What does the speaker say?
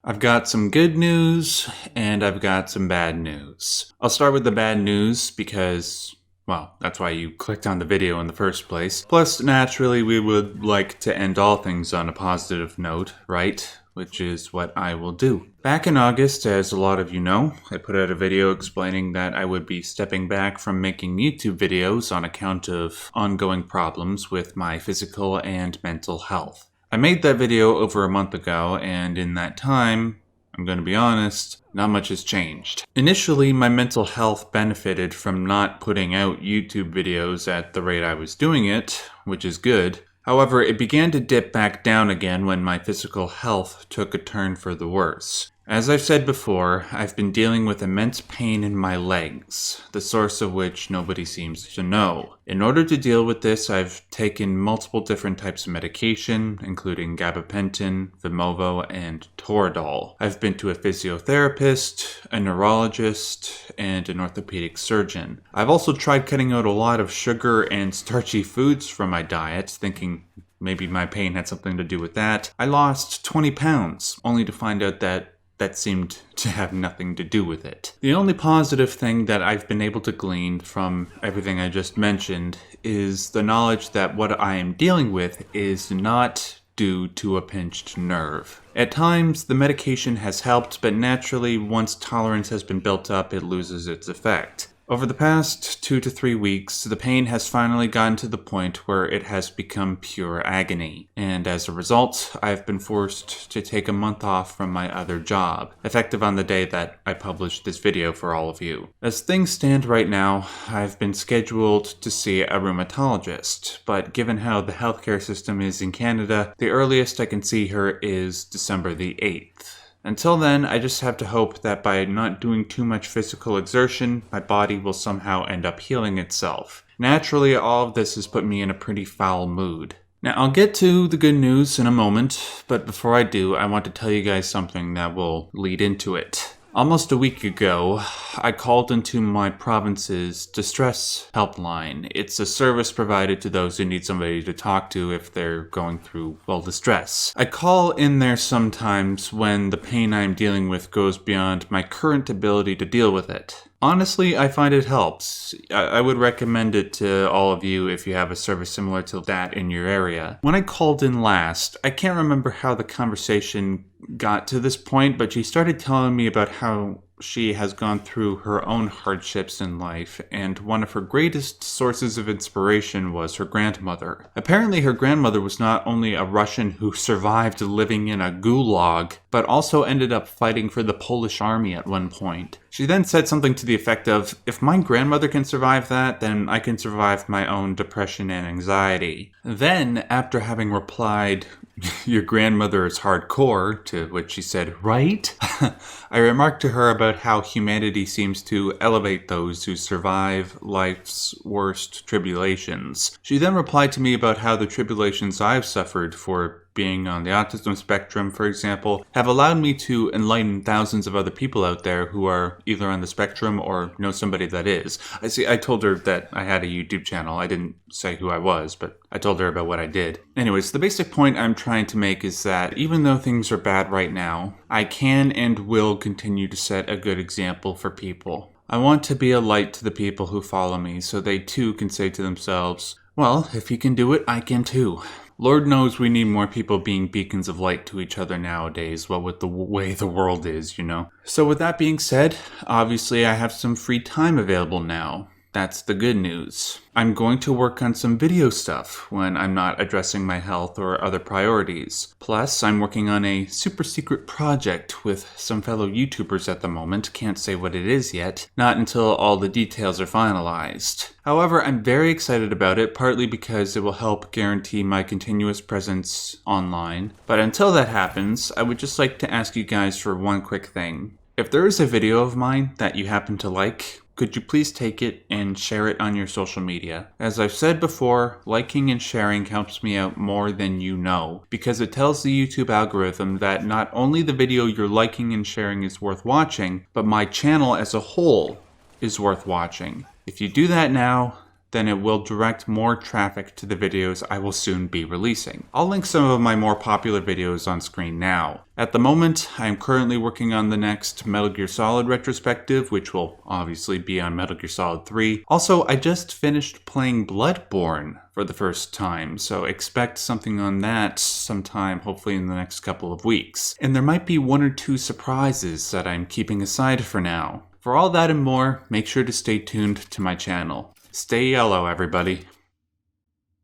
I've got some good news and I've got some bad news. I'll start with the bad news because, well, that's why you clicked on the video in the first place. Plus, naturally, we would like to end all things on a positive note, right? Which is what I will do. Back in August, as a lot of you know, I put out a video explaining that I would be stepping back from making YouTube videos on account of ongoing problems with my physical and mental health. I made that video over a month ago, and in that time, I'm going to be honest, not much has changed. Initially, my mental health benefited from not putting out YouTube videos at the rate I was doing it, which is good. However, it began to dip back down again when my physical health took a turn for the worse. As I've said before, I've been dealing with immense pain in my legs, the source of which nobody seems to know. In order to deal with this, I've taken multiple different types of medication, including gabapentin, Vimovo, and Toradol. I've been to a physiotherapist, a neurologist, and an orthopedic surgeon. I've also tried cutting out a lot of sugar and starchy foods from my diet, thinking maybe my pain had something to do with that. I lost 20 pounds, only to find out that seemed to have nothing to do with it. The only positive thing that I've been able to glean from everything I just mentioned is the knowledge that what I am dealing with is not due to a pinched nerve. At times, the medication has helped, but naturally, once tolerance has been built up, it loses its effect. Over the past 2 to 3 weeks, the pain has finally gotten to the point where it has become pure agony, and as a result, I've been forced to take a month off from my other job, effective on the day that I published this video for all of you. As things stand right now, I've been scheduled to see a rheumatologist, but given how the healthcare system is in Canada, the earliest I can see her is December the 8th. Until then, I just have to hope that by not doing too much physical exertion, my body will somehow end up healing itself. Naturally, all of this has put me in a pretty foul mood. Now, I'll get to the good news in a moment, but before I do, I want to tell you guys something that will lead into it. Almost a week ago, I called into my province's distress helpline. It's a service provided to those who need somebody to talk to if they're going through, well, distress. I call in there sometimes when the pain I'm dealing with goes beyond my current ability to deal with it. Honestly, I find it helps. I would recommend it to all of you if you have a service similar to that in your area. When I called in last, I can't remember how the conversation got to this point, but she started telling me about how she has gone through her own hardships in life, and one of her greatest sources of inspiration was her grandmother. Apparently, her grandmother was not only a Russian who survived living in a gulag, but also ended up fighting for the Polish army at one point. She then said something to the effect of, if my grandmother can survive that, then I can survive my own depression and anxiety. Then, after having replied, your grandmother is hardcore, to which she said, right? I remarked to her about how humanity seems to elevate those who survive life's worst tribulations. She then replied to me about how the tribulations I've suffered for being on the autism spectrum, for example, have allowed me to enlighten thousands of other people out there who are either on the spectrum or know somebody that is. I told her that I had a YouTube channel. I didn't say who I was, but I told her about what I did. Anyways, the basic point I'm trying to make is that even though things are bad right now, I can and will continue to set a good example for people. I want to be a light to the people who follow me so they too can say to themselves, well, if you can do it, I can too. Lord knows we need more people being beacons of light to each other nowadays, what with the way the world is, you know. So with that being said, obviously I have some free time available now. That's the good news. I'm going to work on some video stuff when I'm not addressing my health or other priorities. Plus, I'm working on a super secret project with some fellow YouTubers at the moment. Can't say what it is yet, not until all the details are finalized. However, I'm very excited about it, partly because it will help guarantee my continuous presence online. But until that happens, I would just like to ask you guys for one quick thing. If there is a video of mine that you happen to like, could you please take it and share it on your social media? As I've said before, liking and sharing helps me out more than you know, because it tells the YouTube algorithm that not only the video you're liking and sharing is worth watching, but my channel as a whole is worth watching. If you do that now, then it will direct more traffic to the videos I will soon be releasing. I'll link some of my more popular videos on screen now. At the moment, I am currently working on the next Metal Gear Solid retrospective, which will obviously be on Metal Gear Solid 3. Also, I just finished playing Bloodborne for the first time, so expect something on that sometime, hopefully in the next couple of weeks. And there might be 1 or 2 surprises that I'm keeping aside for now. For all that and more, make sure to stay tuned to my channel. Stay yellow, everybody.